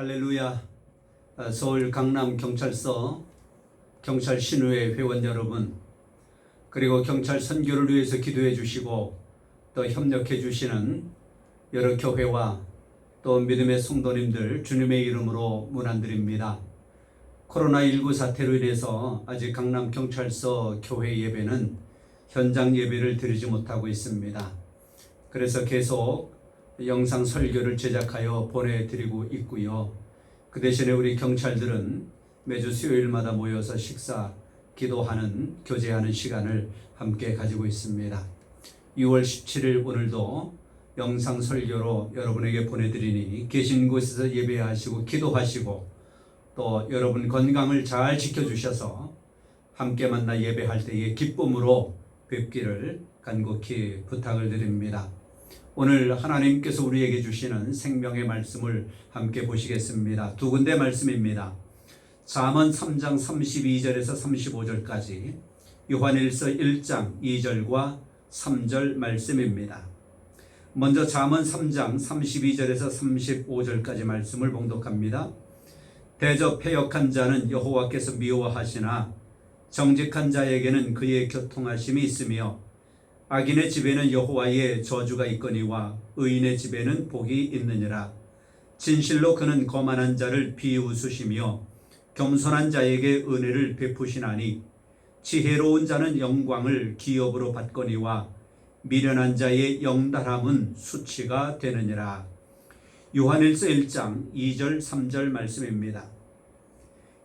할렐루야. 서울 강남경찰서 경찰 신우회 회원 여러분, 그리고 경찰 선교를 위해서 기도해 주시고 또 협력해 주시는 여러 교회와 또 믿음의 성도님들, 주님의 이름으로 문안드립니다. 코로나19 사태로 인해서 아직 강남경찰서 교회 예배는 현장 예배를 드리지 못하고 있습니다. 그래서 계속 영상 설교를 제작하여 보내드리고 있고요. 그 대신에 우리 경찰들은 매주 수요일마다 모여서 식사, 기도하는, 교제하는 시간을 함께 가지고 있습니다. 6월 17일 오늘도 영상 설교로 여러분에게 보내드리니 계신 곳에서 예배하시고 기도하시고 또 여러분 건강을 잘 지켜주셔서 함께 만나 예배할 때에 기쁨으로 뵙기를 간곡히 부탁을 드립니다. 오늘 하나님께서 우리에게 주시는 생명의 말씀을 함께 보시겠습니다. 두 군데 말씀입니다. 잠언 3장 32절에서 35절까지, 요한일서 1장 2절과 3절 말씀입니다. 먼저 잠언 3장 32절에서 35절까지 말씀을 봉독합니다. 대접패역한 자는 여호와께서 미워하시나 정직한 자에게는 그의 교통하심이 있으며, 악인의 집에는 여호와의 저주가 있거니와 의인의 집에는 복이 있느니라. 진실로 그는 거만한 자를 비웃으시며 겸손한 자에게 은혜를 베푸시나니, 지혜로운 자는 영광을 기업으로 받거니와 미련한 자의 영달함은 수치가 되느니라. 요한일서 1장 2절 3절 말씀입니다.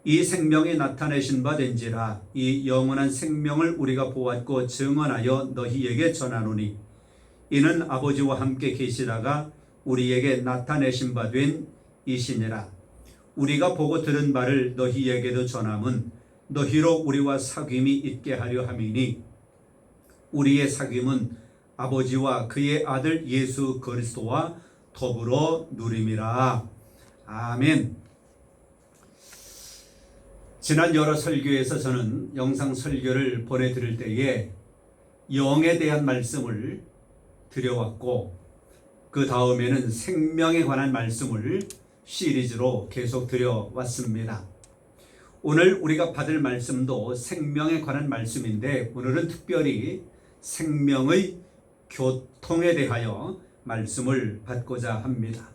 이 생명이 나타내신 바 된지라. 이 영원한 생명을 우리가 보았고 증언하여 너희에게 전하노니, 이는 아버지와 함께 계시다가 우리에게 나타내신 바 된 이시니라. 우리가 보고 들은 바를 너희에게도 전함은 너희로 우리와 사귐이 있게 하려 함이니, 우리의 사귐은 아버지와 그의 아들 예수 그리스도와 더불어 누림이라. 아멘. 지난 여러 설교에서 저는 영상 설교를 보내드릴 때에 영에 대한 말씀을 드려왔고, 그 다음에는 생명에 관한 말씀을 시리즈로 계속 드려왔습니다. 오늘 우리가 받을 말씀도 생명에 관한 말씀인데, 오늘은 특별히 생명의 교통에 대하여 말씀을 받고자 합니다.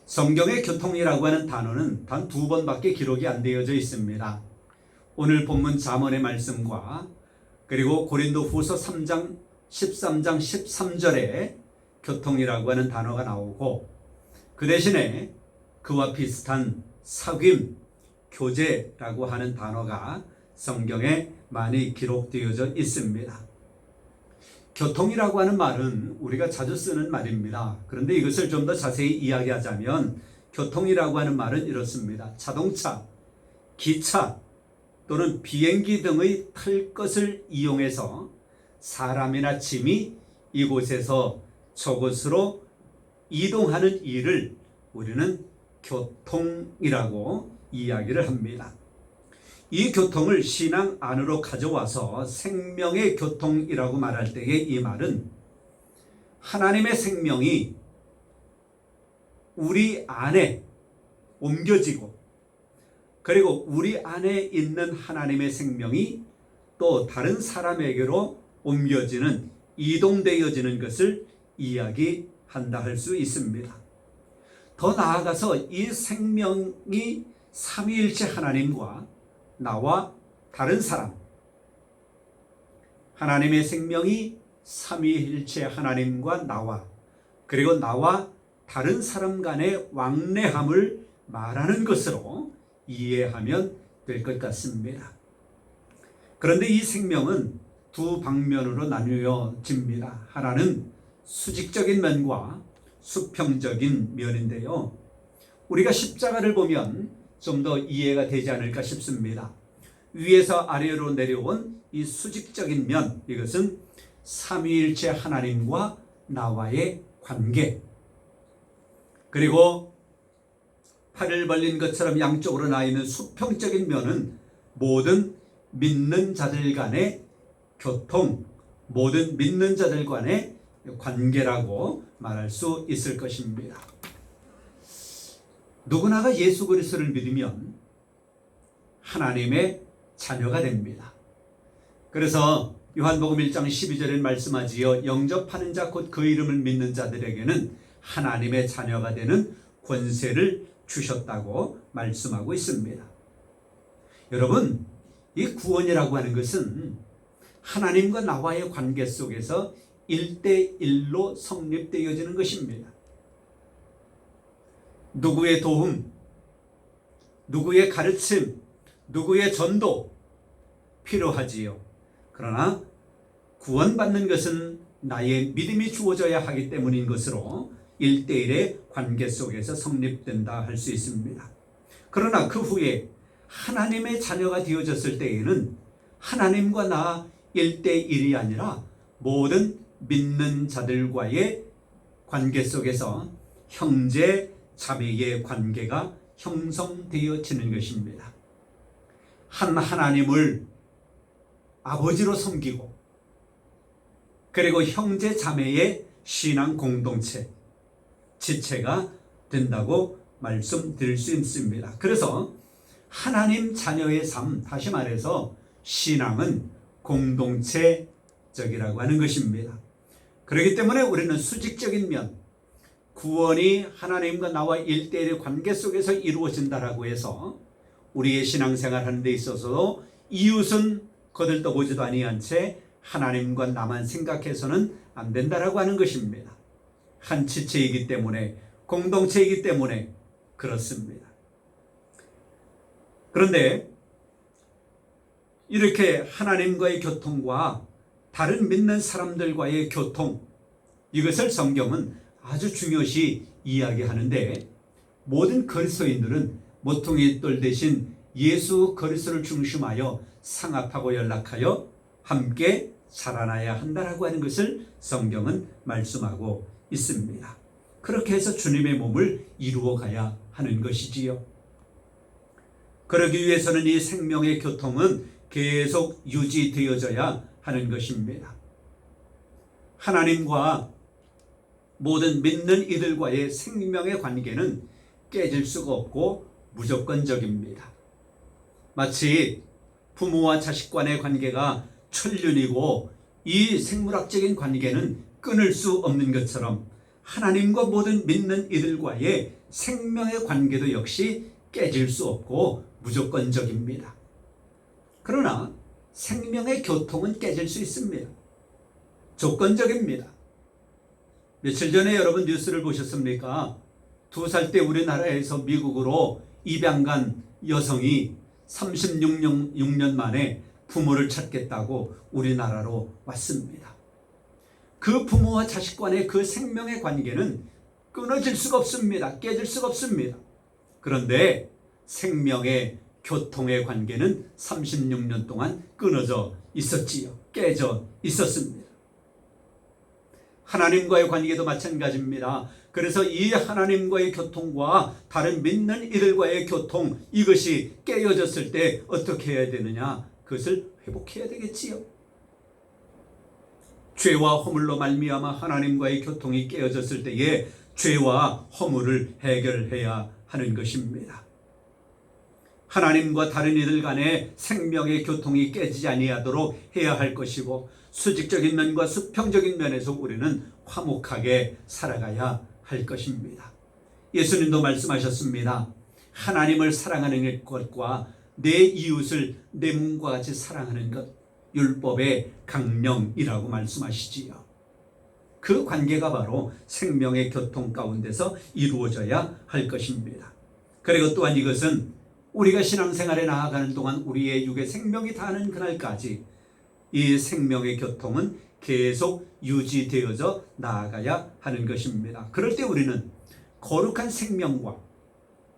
성경의 교통이라고 하는 단어는 단 2번밖에 기록이 안 되어져 있습니다. 오늘 본문 잠언의 말씀과 그리고 고린도후서 3장 13장 13절에 교통이라고 하는 단어가 나오고, 그 대신에 그와 비슷한 사귐, 교제라고 하는 단어가 성경에 많이 기록되어져 있습니다. 교통이라고 하는 말은 우리가 자주 쓰는 말입니다. 그런데 이것을 좀 더 자세히 이야기하자면, 교통이라고 하는 말은 이렇습니다. 자동차, 기차 또는 비행기 등의 탈 것을 이용해서 사람이나 짐이 이곳에서 저곳으로 이동하는 일을 우리는 교통이라고 이야기를 합니다. 이 교통을 신앙 안으로 가져와서 생명의 교통이라고 말할 때에 이 말은 하나님의 생명이 우리 안에 옮겨지고, 그리고 우리 안에 있는 하나님의 생명이 또 다른 사람에게로 옮겨지는, 이동되어지는 것을 이야기한다 할 수 있습니다. 더 나아가서 이 생명이 삼위일체 하나님과 나와 다른 사람, 하나님의 생명이 삼위일체 하나님과 나와, 그리고 나와 다른 사람 간의 왕래함을 말하는 것으로 이해하면 될 것 같습니다. 그런데 이 생명은 두 방면으로 나뉘어집니다. 하나는 수직적인 면과 수평적인 면인데요, 우리가 십자가를 보면 좀 더 이해가 되지 않을까 싶습니다. 위에서 아래로 내려온 이 수직적인 면, 이것은 삼위일체 하나님과 나와의 관계, 그리고 팔을 벌린 것처럼 양쪽으로 나 있는 수평적인 면은 모든 믿는 자들 간의 교통, 모든 믿는 자들 간의 관계라고 말할 수 있을 것입니다. 누구나가 예수 그리스도를 믿으면 하나님의 자녀가 됩니다. 그래서 요한복음 1장 12절에 말씀하지요. 영접하는 자 곧 그 이름을 믿는 자들에게는 하나님의 자녀가 되는 권세를 주셨다고 말씀하고 있습니다. 여러분, 이 구원이라고 하는 것은 하나님과 나와의 관계 속에서 1대1로 성립되어지는 것입니다. 누구의 도움, 누구의 가르침, 누구의 전도 필요하지요. 그러나 구원받는 것은 나의 믿음이 주어져야 하기 때문인 것으로 1대1의 관계 속에서 성립된다 할 수 있습니다. 그러나 그 후에 하나님의 자녀가 되어졌을 때에는 하나님과 나 1대1이 아니라 모든 믿는 자들과의 관계 속에서 형제 자매의 관계가 형성되어지는 것입니다. 한 하나님을 아버지로 섬기고 그리고 형제 자매의 신앙 공동체, 지체가 된다고 말씀드릴 수 있습니다. 그래서 하나님 자녀의 삶, 다시 말해서 신앙은 공동체적이라고 하는 것입니다. 그렇기 때문에 우리는 수직적인 면, 구원이 하나님과 나와 1대1의 관계 속에서 이루어진다라고 해서 우리의 신앙생활 하는 데 있어서도 이웃은 거들떠보지도 아니한 채 하나님과 나만 생각해서는 안 된다라고 하는 것입니다. 한 지체이기 때문에, 공동체이기 때문에 그렇습니다. 그런데 이렇게 하나님과의 교통과 다른 믿는 사람들과의 교통, 이것을 성경은 아주 중요시 이야기하는데, 모든 그리스도인들은 모퉁이 돌 대신 예수 그리스도를 중심하여 상합하고 연락하여 함께 살아나야 한다라고 하는 것을 성경은 말씀하고 있습니다. 그렇게 해서 주님의 몸을 이루어 가야 하는 것이지요. 그러기 위해서는 이 생명의 교통은 계속 유지되어져야 하는 것입니다. 하나님과 모든 믿는 이들과의 생명의 관계는 깨질 수가 없고 무조건적입니다. 마치 부모와 자식 간의 관계가 천륜이고 이 생물학적인 관계는 끊을 수 없는 것처럼 하나님과 모든 믿는 이들과의 생명의 관계도 역시 깨질 수 없고 무조건적입니다. 그러나 생명의 교통은 깨질 수 있습니다. 조건적입니다. 며칠 전에 여러분 뉴스를 보셨습니까? 2살 때 우리나라에서 미국으로 입양 간 여성이 36년 만에 부모를 찾겠다고 우리나라로 왔습니다. 그 부모와 자식 간의 그 생명의 관계는 끊어질 수가 없습니다. 깨질 수가 없습니다. 그런데 생명의 교통의 관계는 36년 동안 끊어져 있었지요. 깨져 있었습니다. 하나님과의 관계도 마찬가지입니다. 그래서 이 하나님과의 교통과 다른 믿는 이들과의 교통, 이것이 깨어졌을 때 어떻게 해야 되느냐? 그것을 회복해야 되겠지요. 죄와 허물로 말미암아 하나님과의 교통이 깨어졌을 때에 죄와 허물을 해결해야 하는 것입니다. 하나님과 다른 이들 간의 생명의 교통이 깨지지 아니하도록 해야 할 것이고, 수직적인 면과 수평적인 면에서 우리는 화목하게 살아가야 할 것입니다. 예수님도 말씀하셨습니다. 하나님을 사랑하는 것과 내 이웃을 내 몸과 같이 사랑하는 것, 율법의 강령이라고 말씀하시지요. 그 관계가 바로 생명의 교통 가운데서 이루어져야 할 것입니다. 그리고 또한 이것은 우리가 신앙생활에 나아가는 동안 우리의 육의 생명이 다하는 그날까지 이 생명의 교통은 계속 유지되어져 나아가야 하는 것입니다. 그럴 때 우리는 거룩한 생명과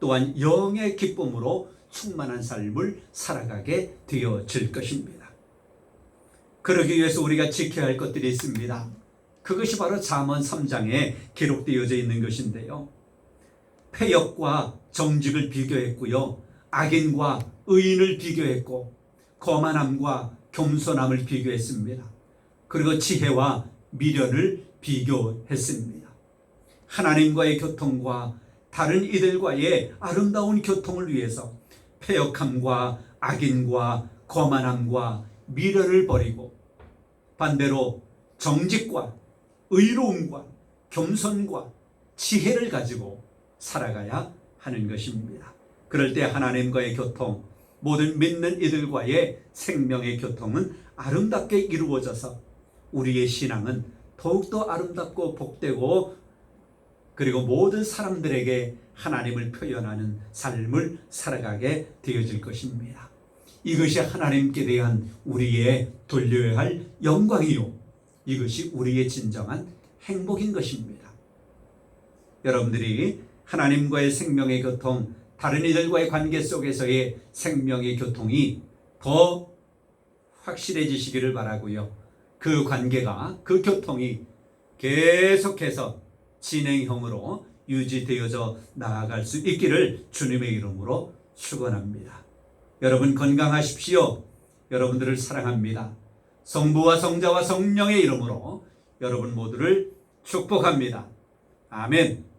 또한 영의 기쁨으로 충만한 삶을 살아가게 되어질 것입니다. 그러기 위해서 우리가 지켜야 할 것들이 있습니다. 그것이 바로 잠언 3장에 기록되어져 있는 것인데요. 패역과 정직을 비교했고요, 악인과 의인을 비교했고, 거만함과 겸손함을 비교했습니다. 그리고 지혜와 미련을 비교했습니다. 하나님과의 교통과 다른 이들과의 아름다운 교통을 위해서 패역함과 악인과 거만함과 미련을 버리고 반대로 정직과 의로움과 겸손과 지혜를 가지고 살아가야 하는 것입니다. 그럴 때 하나님과의 교통, 모든 믿는 이들과의 생명의 교통은 아름답게 이루어져서 우리의 신앙은 더욱더 아름답고 복되고 그리고 모든 사람들에게 하나님을 표현하는 삶을 살아가게 되어질 것입니다. 이것이 하나님께 대한 우리의 돌려야 할 영광이요, 이것이 우리의 진정한 행복인 것입니다. 여러분들이 하나님과의 생명의 교통, 다른 이들과의 관계 속에서의 생명의 교통이 더 확실해지시기를 바라고요. 그 관계가, 그 교통이 계속해서 진행형으로 유지되어져 나아갈 수 있기를 주님의 이름으로 축원합니다. 여러분 건강하십시오. 여러분들을 사랑합니다. 성부와 성자와 성령의 이름으로 여러분 모두를 축복합니다. 아멘.